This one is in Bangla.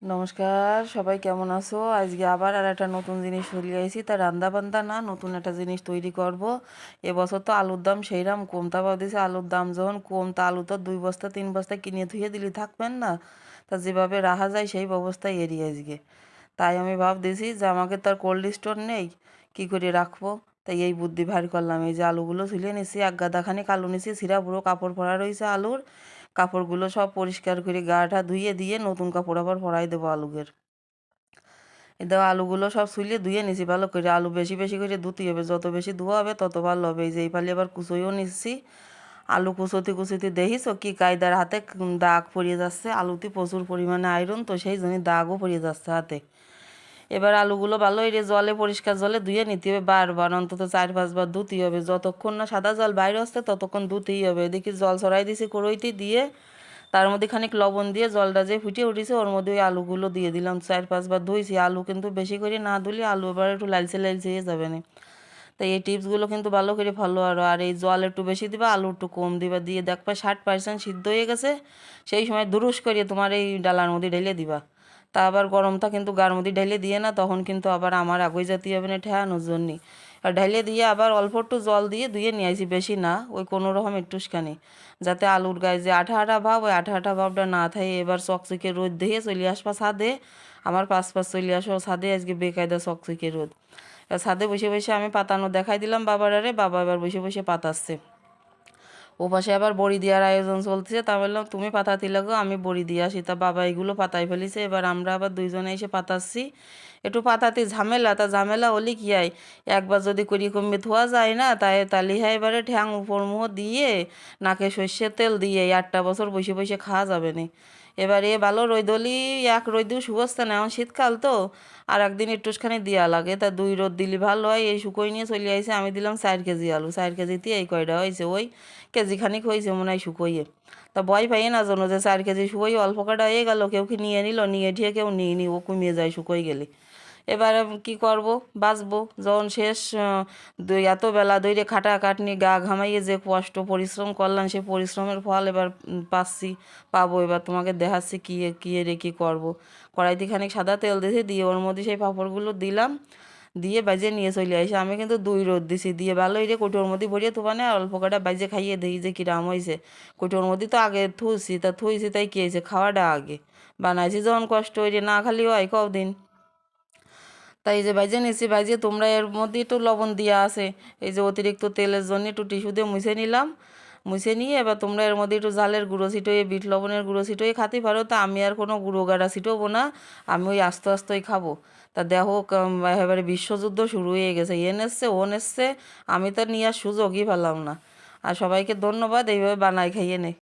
নমস্কার, সবাই কেমন আছো? আজকে আবার আর একটা নতুন জিনিস চলে আইছি। তা রান্না বান্না না, নতুন একটা জিনিস তৈরি করব। এবছর তো আলুর দাম সেইরাম কম, তা ভাবতেছি আলুর দাম যখন কম, তা আলু তো 2 বস্তা 3 বস্তা কিনে ধুয়ে দিলে থাকবেন না। তা যেভাবে রাখা যায় সেই ব্যবস্থায় এড়িয়ে আজকে। তাই আমি ভাবতেছি যে আমাকে তো আর কোল্ড স্টোর নেই, কী করে রাখবো। তাই এই বুদ্ধি ভার করলাম, এই যে আলুগুলো ছুলে নিছি, এক গাদাখানিক আলু নিছি, সিরা পুরো কাপড় পরা রয়েছে আলুর। কাপড়গুলো সব পরিষ্কার করে গাটা ধুয়ে দিয়ে নতুন কাপড় আবার পরাই দেবো আলুগের। এদের আলুগুলো সব ছুলে ধুয়ে নিছি ভালো করে। আলু বেশি বেশি করে ধুতে হবে, যত বেশি ধোয়া হবে তত ভালো হবে। এই যে এই পালি আবার কুচোইও নিচ্ছি। আলু কুচোতে কুচোতে দেখিস কি কায়দার হাতে দাগ পড়িয়ে যাচ্ছে। আলুতে প্রচুর পরিমাণে আয়রন, তো সেই জন্য দাগও পড়িয়ে যাচ্ছে হাতে। এবার আলুগুলো ভালো করে জলে, পরিষ্কার জলে ধুয়ে নিতে হবে বারবার, অন্তত 4-5 বার ধুতেই হবে। যতক্ষণ না সাদা জল বাইরে আসছে ততক্ষণ ধুতেই হবে। এদিকে জল ছড়াই দিয়েছি কড়াইতে দিয়ে, তার মধ্যে খানিক লবণ দিয়ে জলটা যে ফুটে উঠেছে ওর মধ্যে ওই আলুগুলো দিয়ে দিলাম। 4-5 বার ধুইছি। আলু কিন্তু বেশি করে না ধুলে আলু এবার একটু লালচে লালচে হয়ে যাবে না। তাই এই টিপসগুলো কিন্তু ভালো করে ফলো করো। আর এই জল একটু বেশি দিবা, আলু একটু কম দিবা, দিয়ে দেখবা 60% সিদ্ধ হয়ে গেছে। সেই সময় দুরুস করিয়ে তোমার এই ডালার মধ্যে ঢেলে দিবা। তা আবার গরমটা কিন্তু গার মধ্যে ঢেলে দিয়ে না, তখন কিন্তু আবার আমার আগুই জাতীয় হবে না ঠেয়ানোর জন্যে। আর ঢেলে দিয়ে আবার অল্প একটু জল দিয়ে ধুয়ে নিয়ে আসি, বেশি না, ওই কোনো রকম একটুখানি, যাতে আলুর গায়ে যে আঠা আঠা ভাব, ওই আঠা আঠা ভাবটা না থাকে। এবার চকচকে রোদ দিয়ে চলে আসবা ছাদে। আমার পাশ চলে আসো ছাদে, আজকে বেকায়দা চকচকে রোদ। ছাদে বসে বসে আমি পাতানো দেখাই দিলাম বাবার, আরে বাবা এবার বসে বসে পাতাচ্ছে। ও পাশে আবার বড়ি দেওয়ার আয়োজন চলছে। তা বললাম তুমি পাতাতে লাগো, আমি বড়ি দিয়ে আসি। তা বাবা এগুলো পাতাই ফেলিছে, এবার আমরা আবার দুইজনে এসে পাতাচ্ছি। একটু পাতাতে ঝামেলা, তা ঝামেলা হলে কি হয়, একবার যদি করি কমবে ধোয়া যায় না, তাই তালি হয় এবারে ঠ্যাং উপর মুহ দিয়ে, নাকে সর্ষের তেল দিয়ে 8টা বছর বসে বসে খাওয়া যাবে না। এবার এ ভালো রোদলি, এক রোদেও শুকোচ্ছে না, এখন শীতকাল তো, আর একদিন একটুখানি দেওয়া লাগে। তা 2 রোদ দিলে ভালো হয়। এই শুকোই নিয়ে চলে আসে, আমি দিলাম 4 কেজি আলু, 4 কেজিতে এই কয়টা হয়েছে, ওই কেজি খানিক হয়েছে মনে হয় শুকোইয়ে। তা ভয় পাই না জন্য যে 4 কেজি শুকোই অল্প কাটা হয়ে গেল, কেউ কি নিয়ে নিল, নিয়ে ঠিয়ে কেউ নিয়ে নি, ও কমিয়ে যায় শুকোই গেলে। এবারে কি করব, বাঁচবো যখন শেষ। এত বেলা ধরে খাটাখাটনি গা ঘামাইয়ে যে কষ্ট পরিশ্রম করলাম, সেই পরিশ্রমের ফল এবার পাচ্ছি, পাবো। এবার তোমাকে দেখাচ্ছি কী কী রে কী করবো। কড়াইতে খানিক সাদা তেল দিয়েছি, দিয়ে ওর মধ্যে সেই পাঁপড়গুলো দিলাম, দিয়ে বাজে নিয়ে চলে আসি। আমি কিন্তু 2 রোদ দিছি, দিয়ে ভালো এই যে কৌটোর মধ্যে ভরিয়ে থোবা না, অল্প কটা বাজে খাইয়ে দিই যে কিরাম হয়েছে। কৌটোর মধ্যে তো আগে থুইছি তাই কী হয়েছে, খাওয়াটা আগে বানাইছি যখন কষ্ট হয়ে না খালি হয় কদিন। তাই এই যে ভাইজে নিচ্ছি, ভাইজে তোমরা এর মধ্যে একটু লবণ দেওয়া আছে, এই যে অতিরিক্ত তেলের জন্য একটু টিস্যু দিয়ে মুছে নিলাম। মুছে নিয়ে এবার তোমরা এর মধ্যে একটু জালের গুঁড়ো ছিটোয়ে, বিট লবণের গুঁড়ো ছিটোয়ে খাতে পারো। তা আমি আর কোনো গুঁড়ো গাড়া ছিটোবো না, আমি ওই আস্তে আস্তেই খাবো। তা দেখো এবারে বিশ্বযুদ্ধ শুরু হয়ে গেছে, এ নেসছে ও নেসছে, আমি তো নিয়ে আর সুযোগই পেলাম না। আর সবাইকে ধন্যবাদ, এইভাবে বানাই খাইয়ে নে।